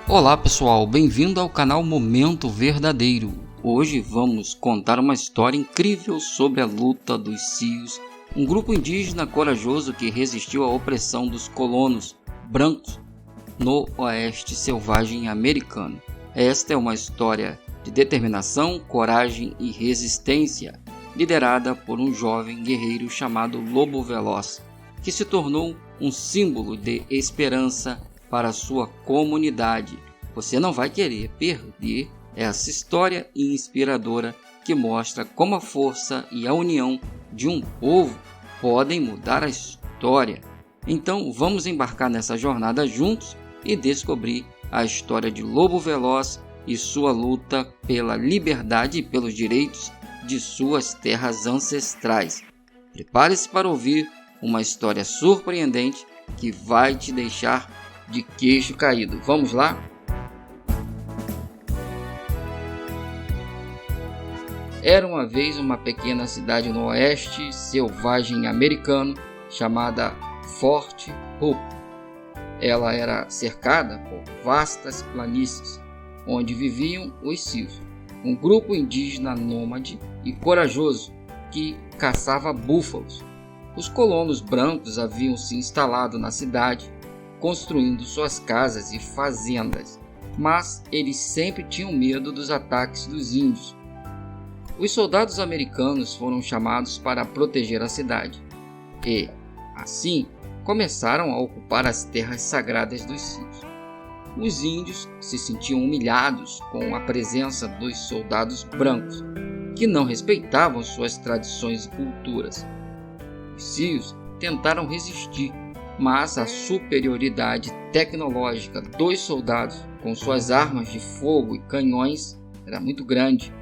Olá pessoal, bem-vindo ao canal Momento Verdadeiro. Hoje vamos contar uma história incrível sobre a luta dos Sios, um grupo indígena corajoso que resistiu à opressão dos colonos brancos no oeste selvagem americano. Esta é uma história de determinação, coragem e resistência, liderada por um jovem guerreiro chamado Lobo Veloz, que se tornou um símbolo de esperança para sua comunidade. Você não vai querer perder essa história inspiradora que mostra como a força e a união de um povo podem mudar a história. Então vamos embarcar nessa jornada juntos e descobrir a história de Lobo Veloz e sua luta pela liberdade e pelos direitos de suas terras ancestrais. Prepare-se para ouvir uma história surpreendente que vai te deixar de queixo caído. Vamos lá? Era uma vez uma pequena cidade no oeste selvagem americano chamada Fort Hope. Ela era cercada por vastas planícies, onde viviam os Sios, um grupo indígena nômade e corajoso que caçava búfalos. Os colonos brancos haviam se instalado na cidade, construindo suas casas e fazendas, mas eles sempre tinham medo dos ataques dos índios. Os soldados americanos foram chamados para proteger a cidade e, assim, começaram a ocupar as terras sagradas dos Sios. Os índios se sentiam humilhados com a presença dos soldados brancos, que não respeitavam suas tradições e culturas. Os Sios tentaram resistir, mas a superioridade tecnológica dos soldados com suas armas de fogo e canhões era muito grande.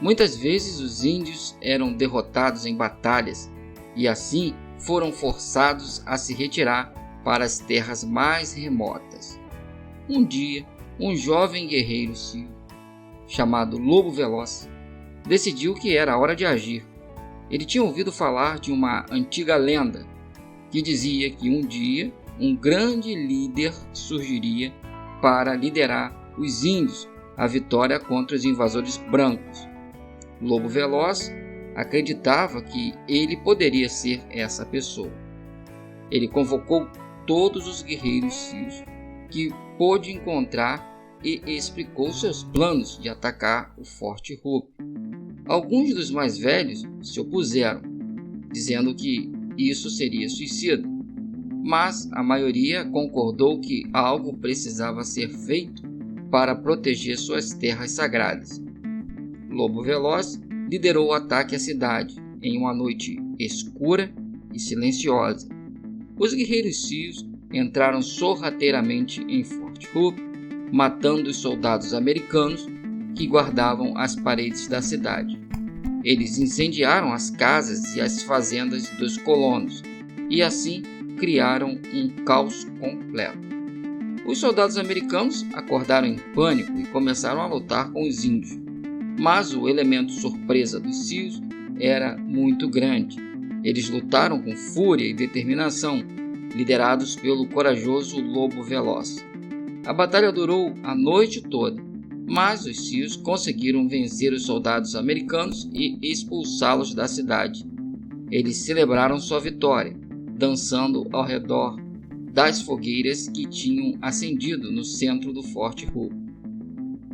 Muitas vezes os índios eram derrotados em batalhas e assim foram forçados a se retirar para as terras mais remotas. Um dia, um jovem guerreiro Sio, chamado Lobo Veloz, decidiu que era hora de agir. Ele tinha ouvido falar de uma antiga lenda que dizia que um dia um grande líder surgiria para liderar os índios à vitória contra os invasores brancos. Lobo Veloz acreditava que ele poderia ser essa pessoa. Ele convocou todos os guerreiros Sios que pôde encontrar e explicou seus planos de atacar o Forte Hope. Alguns dos mais velhos se opuseram, dizendo que isso seria suicida, mas a maioria concordou que algo precisava ser feito para proteger suas terras sagradas. Lobo Veloz liderou o ataque à cidade em uma noite escura e silenciosa. Os guerreiros Sios entraram sorrateiramente em Fort Hope, matando os soldados americanos que guardavam as paredes da cidade. Eles incendiaram as casas e as fazendas dos colonos e assim criaram um caos completo. Os soldados americanos acordaram em pânico e começaram a lutar com os índios, mas o elemento surpresa dos Sios era muito grande. Eles lutaram com fúria e determinação, liderados pelo corajoso Lobo Veloz. A batalha durou a noite toda, mas os Sios conseguiram vencer os soldados americanos e expulsá-los da cidade. Eles celebraram sua vitória, dançando ao redor das fogueiras que tinham acendido no centro do Forte Hope.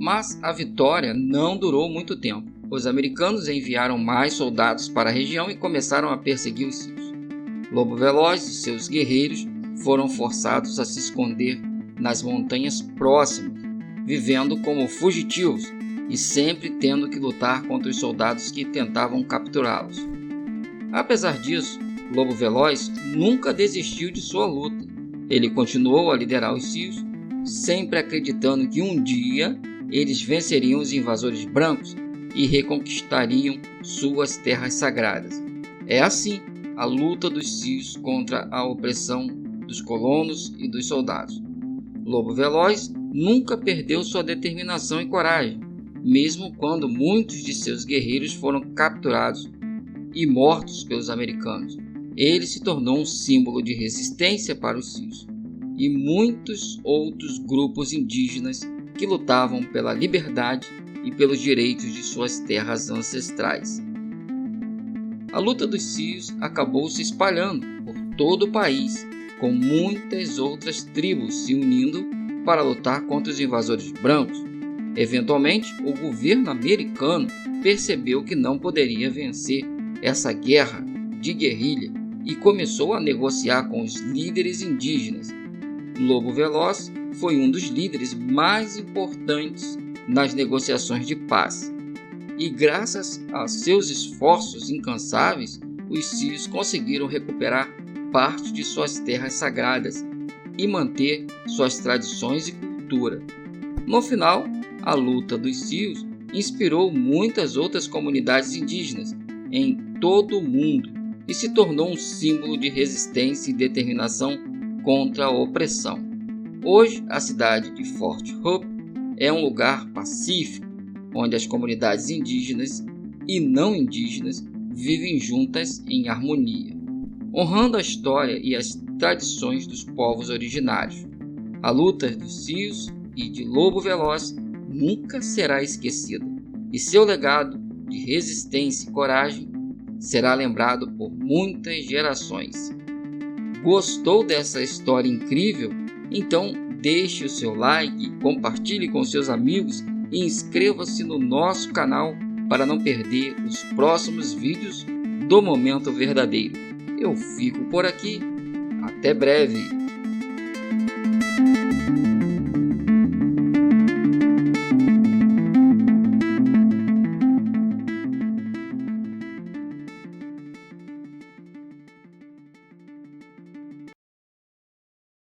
Mas a vitória não durou muito tempo. Os americanos enviaram mais soldados para a região e começaram a perseguir os Sios. Lobo Veloz e seus guerreiros foram forçados a se esconder nas montanhas próximas, vivendo como fugitivos e sempre tendo que lutar contra os soldados que tentavam capturá-los. Apesar disso, Lobo Veloz nunca desistiu de sua luta. Ele continuou a liderar os Sios, sempre acreditando que um dia eles venceriam os invasores brancos e reconquistariam suas terras sagradas. É assim a luta dos Sios contra a opressão dos colonos e dos soldados. Lobo Veloz nunca perdeu sua determinação e coragem, mesmo quando muitos de seus guerreiros foram capturados e mortos pelos americanos. Ele se tornou um símbolo de resistência para os Sios e muitos outros grupos indígenas que lutavam pela liberdade e pelos direitos de suas terras ancestrais. A luta dos Sios acabou se espalhando por todo o país, com muitas outras tribos se unindo para lutar contra os invasores brancos. Eventualmente, o governo americano percebeu que não poderia vencer essa guerra de guerrilha e começou a negociar com os líderes indígenas. Lobo Veloz foi um dos líderes mais importantes nas negociações de paz. E graças a seus esforços incansáveis, os Sios conseguiram recuperar parte de suas terras sagradas e manter suas tradições e cultura. No final, a luta dos Sios inspirou muitas outras comunidades indígenas em todo o mundo e se tornou um símbolo de resistência e determinação contra a opressão. Hoje, a cidade de Fort Hope é um lugar pacífico, onde as comunidades indígenas e não indígenas vivem juntas em harmonia, honrando a história e as tradições dos povos originários. A luta dos Sios e de Lobo Veloz nunca será esquecida, e seu legado de resistência e coragem será lembrado por muitas gerações. Gostou dessa história incrível? Então deixe o seu like, compartilhe com seus amigos e inscreva-se no nosso canal para não perder os próximos vídeos do Momento Verdadeiro. Eu fico por aqui. Até breve!